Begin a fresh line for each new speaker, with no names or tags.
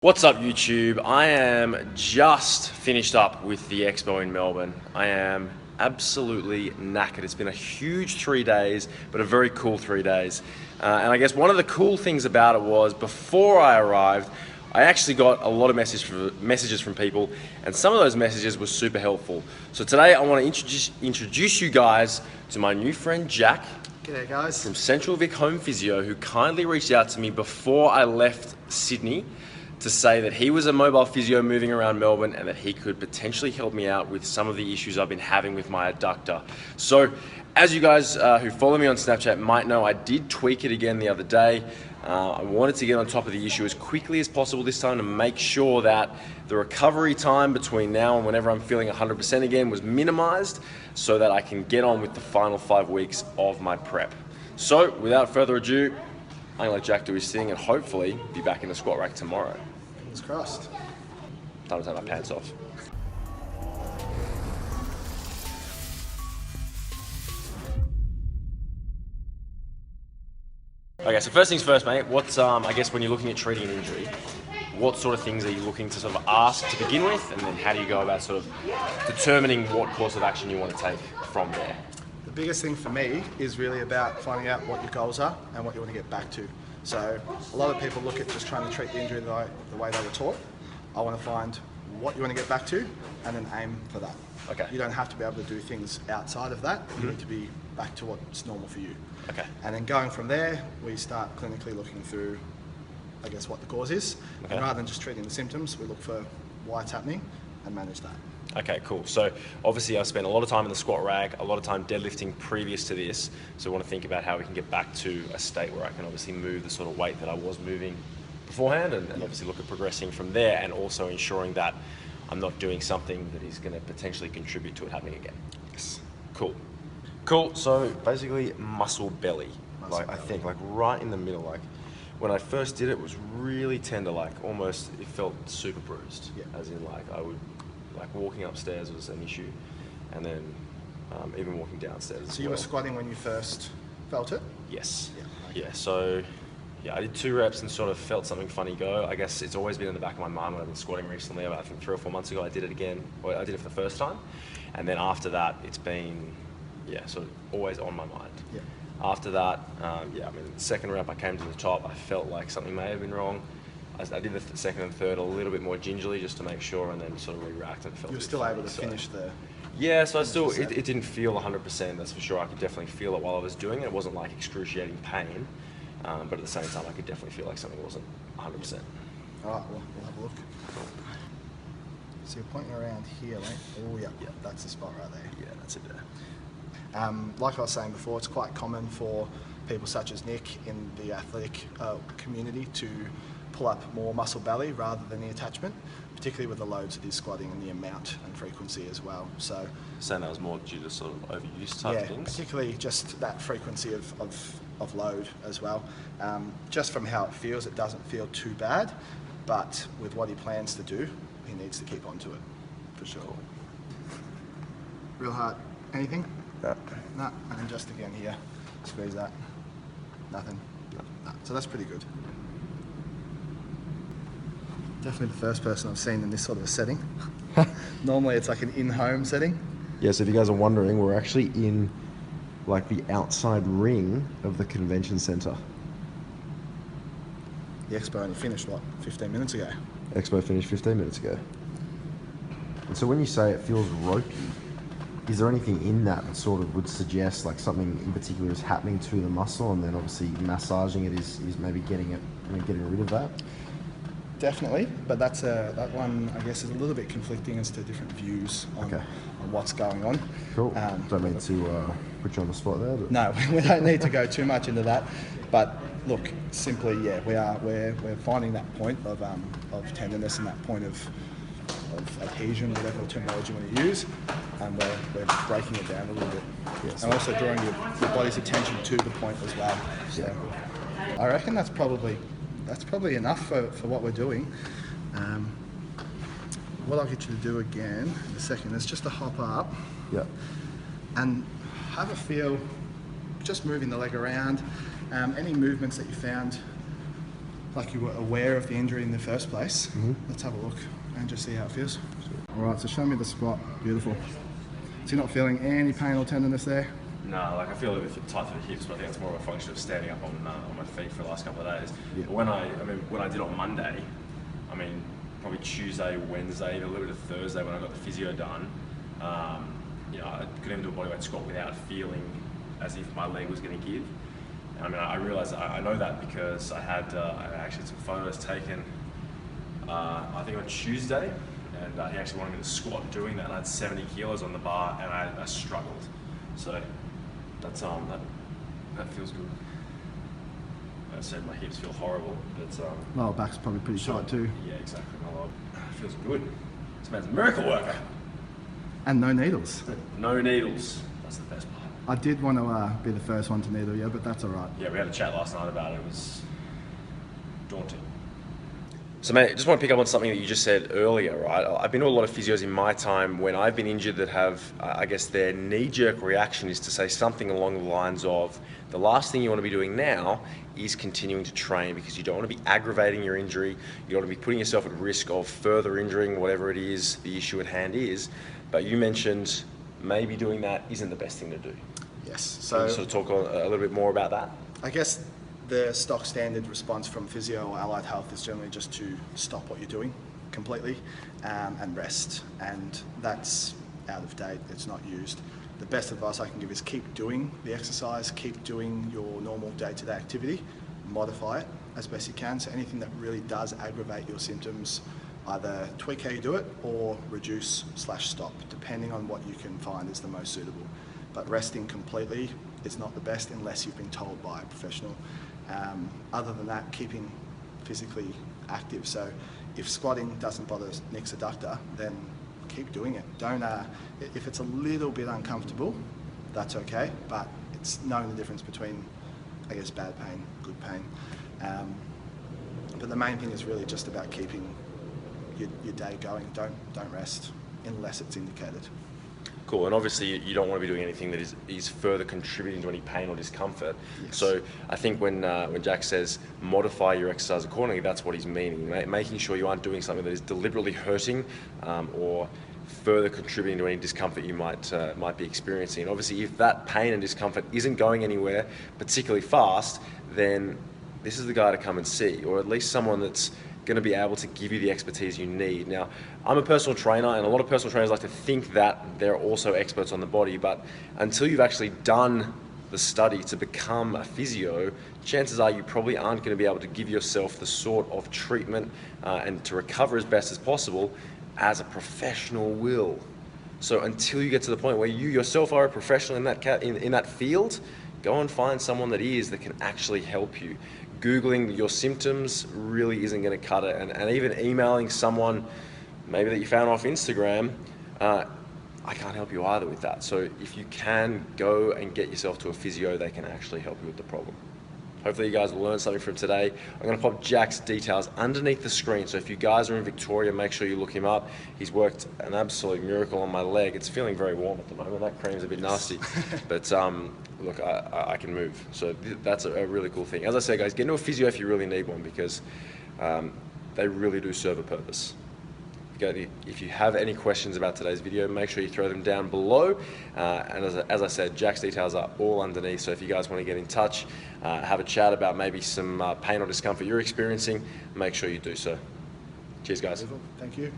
What's up YouTube? I am just finished up with the Expo in Melbourne. I am absolutely knackered. It's been a huge 3 days, but a very cool 3 days. And I guess one of the cool things about it was before I arrived, I actually got a lot of messages from people, and some of those messages were super helpful. So today I want to introduce you guys to my new friend Jack.
G'day guys.
From Central Vic Home Physio, who kindly reached out to me before I left Sydney to say that he was a mobile physio moving around Melbourne and that he could potentially help me out with some of the issues I've been having with my adductor. So as you guys who follow me on Snapchat might know, I did tweak it again the other day. I wanted to get on top of the issue as quickly as possible this time to make sure that the recovery time between now and whenever I'm feeling 100% again was minimized so that I can get on with the final 5 weeks of my prep. So without further ado, I'm gonna let Jack do his thing and hopefully be back in the squat rack tomorrow.
Fingers crossed.
Time to take my pants off. Okay, so first things first, mate. What's I guess when you're looking at treating an injury, what sort of things are you looking to sort of ask to begin with, and then how do you go about sort of determining what course of action you want to take from there?
The biggest thing for me is really about finding out what your goals are and what you want to get back to. So a lot of people look at just trying to treat the injury the way they were taught. I want to find what you want to get back to and then aim for that.
Okay.
You don't have to be able to do things outside of that. You need to be back to what's normal for you.
Okay.
And then going from there, we start clinically looking through, I guess, what the cause is.
Okay.
And rather than just treating the symptoms, we look for why it's happening and manage that.
Okay, cool. So obviously I spent a lot of time in the squat rack, a lot of time deadlifting previous to this. So I want to think about how we can get back to a state where I can obviously move the sort of weight that I was moving beforehand and obviously look at progressing from there and also ensuring that I'm not doing something that is going to potentially contribute to it happening again.
Yes.
Cool. Cool. So basically muscle belly. I think like right in the middle, like when I first did it was really tender, like almost it felt super bruised.
Yeah.
As in like I would, like walking upstairs was an issue, and then even walking downstairs.
So you were squatting when you first felt it?
Yes.
Yeah. Okay.
Yeah. So yeah, I did 2 reps and sort of felt something funny go. I guess it's always been in the back of my mind when I've been squatting recently. I think 3 or 4 months ago I did it again. Well, I did it for the first time, and then after that it's been sort of always on my mind.
Yeah.
After that, I mean, the second rep I came to the top. I felt like something may have been wrong. I did the second and third a little bit more gingerly just to make sure, and then sort of re-racked and felt.
You were still able to finish the.
Yeah, so I still it didn't feel 100%. That's for sure. I could definitely feel it while I was doing it. It wasn't like excruciating pain, but at the same time, I could definitely feel like something wasn't 100%.
All right, we'll have a look. So you're pointing around here, right? Oh yeah, that's the spot right there.
Yeah, that's it there.
Like I was saying before, it's quite common for people such as Nick in the athletic community to pull up more muscle belly rather than the attachment, particularly with the loads it is squatting and the amount and frequency as well. So
saying that was more due to sort of overuse type things?
Particularly just that frequency of load as well. Just from how it feels, it doesn't feel too bad, but with what he plans to do, he needs to keep on to it, for sure. Real hard. Anything?
No.
No, and just again here, squeeze that. Nothing. No. So that's pretty good. Definitely the first person I've seen in this sort of a setting. Normally it's like an in-home setting.
Yeah, so if you guys are wondering, we're actually in like the outside ring of the convention centre.
The Expo only finished, what, 15 minutes ago?
Expo finished 15 minutes ago. And so when you say it feels ropey, is there anything in that that sort of would suggest like something in particular is happening to the muscle, and then obviously massaging it is maybe getting rid of that?
Definitely, but that one I guess is a little bit conflicting as to different views on what's going on.
Cool. Don't mean to put you on the spot there. But.
No, we don't need to go too much into that. But look, simply, we're finding that point of tenderness and that point of adhesion, whatever terminology you want to use, and we're breaking it down a little bit. Yes. And also drawing your body's attention to the point as well. So I reckon that's probably enough for what we're doing. What I'll get you to do again in a second is just to hop up and have a feel, just moving the leg around. Any movements that you found like you were aware of the injury in the first place. Let's have a look and just see how it feels. All right, so show me the squat. Beautiful. So you're not feeling any pain or tenderness there?
No, like I feel a bit tight to the hips, but I think it's more of a function of standing up on my feet for the last couple of days.
Yeah.
But when I did on Monday, probably Tuesday, Wednesday, a little bit of Thursday when I got the physio done, I couldn't even do a bodyweight squat without feeling as if my leg was going to give. I realised I know that because I actually had some photos taken, I think on Tuesday, and he actually wanted me to squat doing that, and I had 70 kilos on the bar, and I struggled. So that's that feels good. I said my hips feel horrible, but
Lower back's probably pretty tight too.
Yeah, exactly. My lower feels good. This man's a miracle worker.
And no needles.
No needles. That's the best part.
I did want to be the first one to needle you, but that's all right.
Yeah, we had a chat last night about it. It was daunting. So mate, I just want to pick up on something that you just said earlier, right? I've been to a lot of physios in my time when I've been injured that have, I guess their knee-jerk reaction is to say something along the lines of, the last thing you want to be doing now is continuing to train because you don't want to be aggravating your injury, you don't want to be putting yourself at risk of further injuring whatever it is the issue at hand is. But you mentioned maybe doing that isn't the best thing to do.
Yes.
So sort of talk a little bit more about that.
I guess the stock standard response from physio or allied health is generally just to stop what you're doing completely and rest. And that's out of date, it's not used. The best advice I can give is keep doing the exercise, keep doing your normal day-to-day activity, modify it as best you can. So anything that really does aggravate your symptoms, either tweak how you do it or reduce/stop, depending on what you can find is the most suitable. But resting completely is not the best unless you've been told by a professional. Other than that, keeping physically active. So if squatting doesn't bother Nick's adductor, then keep doing it. Don't, if it's a little bit uncomfortable, that's okay, but it's knowing the difference between, I guess, bad pain, good pain. But the main thing is really just about keeping your day going. Don't rest unless it's indicated.
Cool, and obviously you don't want to be doing anything that is further contributing to any pain or discomfort.
Yes.
So I think when Jack says modify your exercise accordingly, that's what he's meaning, making sure you aren't doing something that is deliberately hurting or further contributing to any discomfort you might be experiencing. And obviously if that pain and discomfort isn't going anywhere particularly fast, then this is the guy to come and see, or at least someone that's going to be able to give you the expertise you need. Now, I'm a personal trainer, and a lot of personal trainers like to think that they're also experts on the body, but until you've actually done the study to become a physio, chances are you probably aren't going to be able to give yourself the sort of treatment and to recover as best as possible as a professional will. So until you get to the point where you yourself are a professional in that field, go and find someone that can actually help you. Googling your symptoms really isn't going to cut it, and even emailing someone maybe that you found off Instagram, I can't help you either with that. So if you can, go and get yourself to a physio, they can actually help you with the problem. Hopefully you guys will learn something from today. I'm going to pop Jack's details underneath the screen, so if you guys are in Victoria, make sure you look him up. He's worked an absolute miracle on my leg. It's feeling very warm at the moment. That cream's a bit nasty, but look, I can move, so that's a really cool thing. As I said, guys, get into a physio if you really need one, because they really do serve a purpose. If you have any questions about today's video, make sure you throw them down below. And as I said, Jack's details are all underneath. So if you guys want to get in touch, have a chat about maybe some pain or discomfort you're experiencing, make sure you do so. Cheers, guys.
Thank you.